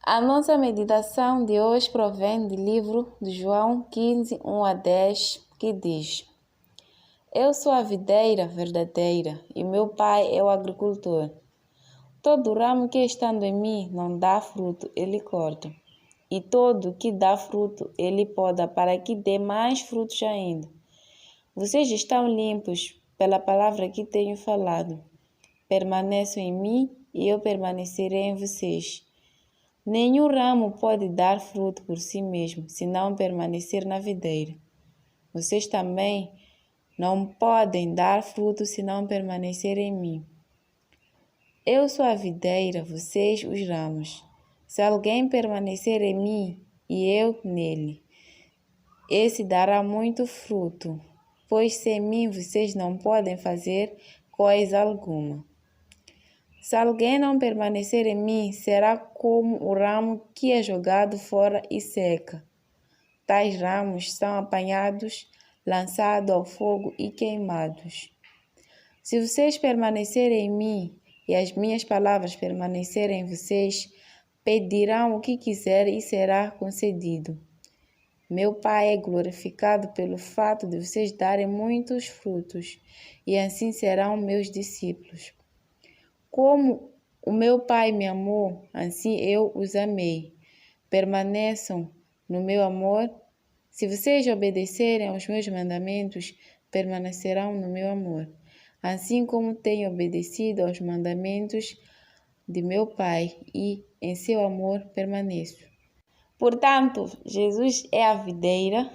A nossa meditação de hoje provém do livro de João 15, 1 a 10, que diz: Eu sou a videira verdadeira e meu pai é o agricultor. Todo ramo que estando em mim não dá fruto, ele corta. E todo que dá fruto, ele poda para que dê mais frutos ainda. Vocês estão limpos pela palavra que tenho falado. Permaneçam em mim e eu permanecerei em vocês. Nenhum ramo pode dar fruto por si mesmo, se não permanecer na videira. Vocês também não podem dar fruto se não permanecer em mim. Eu sou a videira, vocês os ramos. Se alguém permanecer em mim e eu nele, esse dará muito fruto, pois sem mim vocês não podem fazer coisa alguma. Se alguém não permanecer em mim, será como o ramo que é jogado fora e seca. Tais ramos são apanhados, lançados ao fogo e queimados. Se vocês permanecerem em mim e as minhas palavras permanecerem em vocês, pedirão o que quiserem e será concedido. Meu Pai é glorificado pelo fato de vocês darem muitos frutos, e assim serão meus discípulos. Como o meu Pai me amou, assim eu os amei. Permaneçam no meu amor. Se vocês obedecerem aos meus mandamentos, permanecerão no meu amor, assim como tenho obedecido aos mandamentos de meu Pai, e em seu amor permaneço. Portanto, Jesus é a videira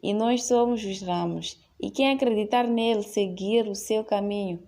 e nós somos os ramos, e quem acreditar nele, seguir o seu caminho,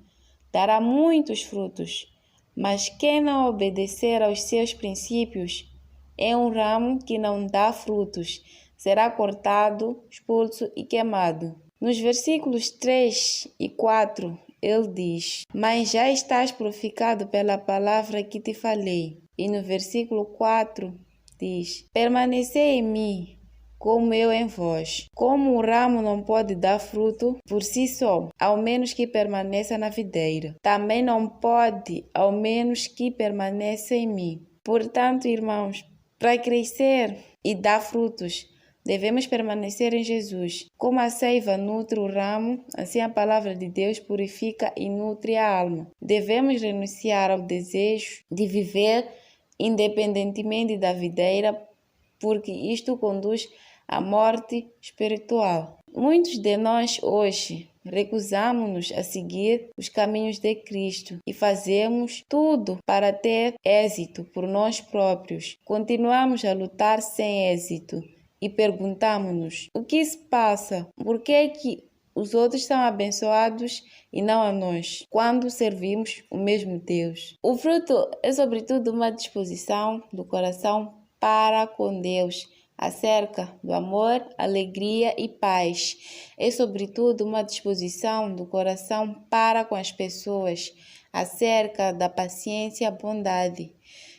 dará muitos frutos. Mas quem não obedecer aos seus princípios é um ramo que não dá frutos, será cortado, expulso e queimado. Nos versículos 3 e 4, ele diz: Mas já estás purificado pela palavra que te falei. E no versículo 4 diz: Permanecei em mim, como eu em vós. Como o ramo não pode dar fruto por si só, ao menos que permaneça na videira, também não pode, ao menos que permaneça em mim. Portanto, irmãos, para crescer e dar frutos, devemos permanecer em Jesus. Como a seiva nutre o ramo, assim a palavra de Deus purifica e nutre a alma. Devemos renunciar ao desejo de viver independentemente da videira, porque isto conduz à morte espiritual. Muitos de nós hoje recusamos-nos a seguir os caminhos de Cristo e fazemos tudo para ter êxito por nós próprios. Continuamos a lutar sem êxito e perguntamos-nos: o que se passa? Por que os outros são abençoados e não a nós, quando servimos o mesmo Deus? O fruto é sobretudo uma disposição do coração para com Deus, acerca do amor, alegria e paz. É sobretudo uma disposição do coração para com as pessoas, acerca da paciência e bondade.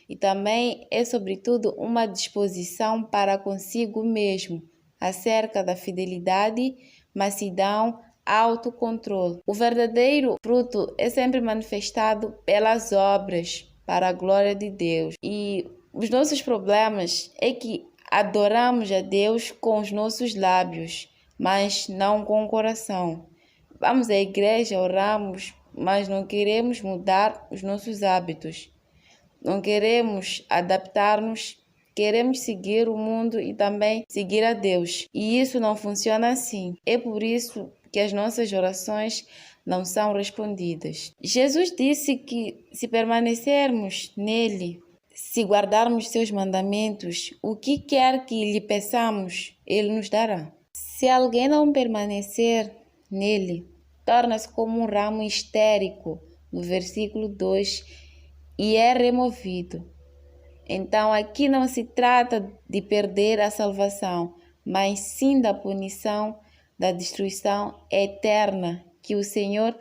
E também é sobretudo uma disposição para consigo mesmo, acerca da fidelidade, mansidão, autocontrole. O verdadeiro fruto é sempre manifestado pelas obras, para a glória de Deus. E os nossos problemas é que adoramos a Deus com os nossos lábios, mas não com o coração. Vamos à igreja, oramos, mas não queremos mudar os nossos hábitos. Não queremos adaptar-nos, queremos seguir o mundo e também seguir a Deus. E isso não funciona assim. É por isso que as nossas orações não são respondidas. Jesus disse que se permanecermos nele, se guardarmos seus mandamentos, o que quer que lhe peçamos, ele nos dará. Se alguém não permanecer nele, torna-se como um ramo histérico, no versículo 2, e é removido. Então, aqui não se trata de perder a salvação, mas sim da punição, da destruição eterna que o Senhor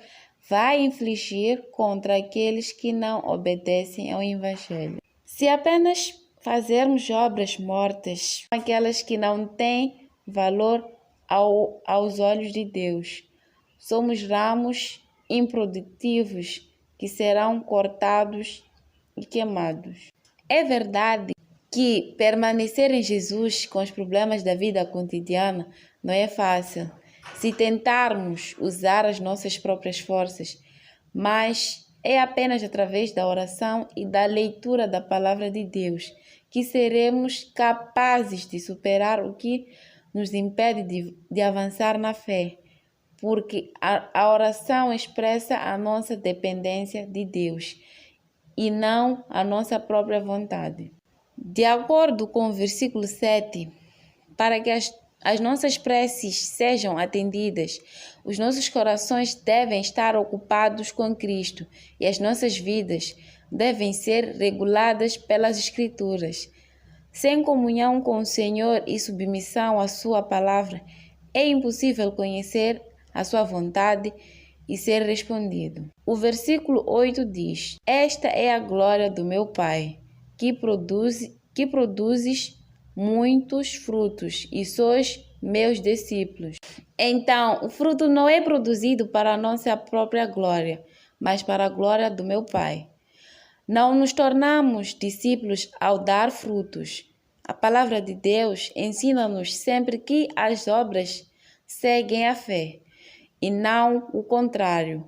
vai infligir contra aqueles que não obedecem ao Evangelho. Se apenas fazermos obras mortas, aquelas que não têm valor aos olhos de Deus, somos ramos improdutivos que serão cortados e queimados. É verdade que permanecer em Jesus com os problemas da vida cotidiana não é fácil se tentarmos usar as nossas próprias forças, mas é apenas através da oração e da leitura da palavra de Deus que seremos capazes de superar o que nos impede de avançar na fé, porque a oração expressa a nossa dependência de Deus e não a nossa própria vontade. De acordo com o versículo 7, para que as nossas preces sejam atendidas, os nossos corações devem estar ocupados com Cristo e as nossas vidas devem ser reguladas pelas Escrituras. Sem comunhão com o Senhor e submissão à Sua palavra, é impossível conhecer a Sua vontade e ser respondido. O versículo 8 diz: Esta é a glória do meu Pai, que produzes muitos frutos e sois meus discípulos. Então, o fruto não é produzido para a nossa própria glória, mas para a glória do meu Pai. Não nos tornamos discípulos ao dar frutos. A palavra de Deus ensina-nos sempre que as obras seguem a fé, e não o contrário.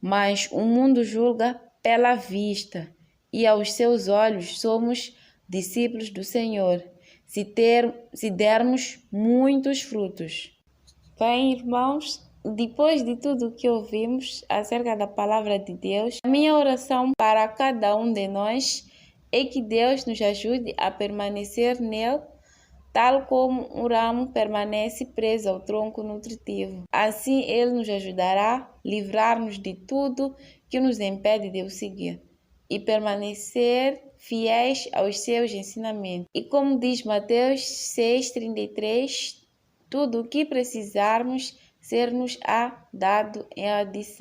Mas o mundo julga pela vista, e aos seus olhos somos discípulos do Senhor, se dermos muitos frutos. Bem, irmãos, depois de tudo o que ouvimos acerca da palavra de Deus, a minha oração para cada um de nós é que Deus nos ajude a permanecer nele, tal como um ramo permanece preso ao tronco nutritivo. Assim, ele nos ajudará a livrar-nos de tudo que nos impede de o seguir e permanecer fiéis aos seus ensinamentos. E como diz Mateus 6,33, tudo o que precisarmos ser-nos-á dado em adição.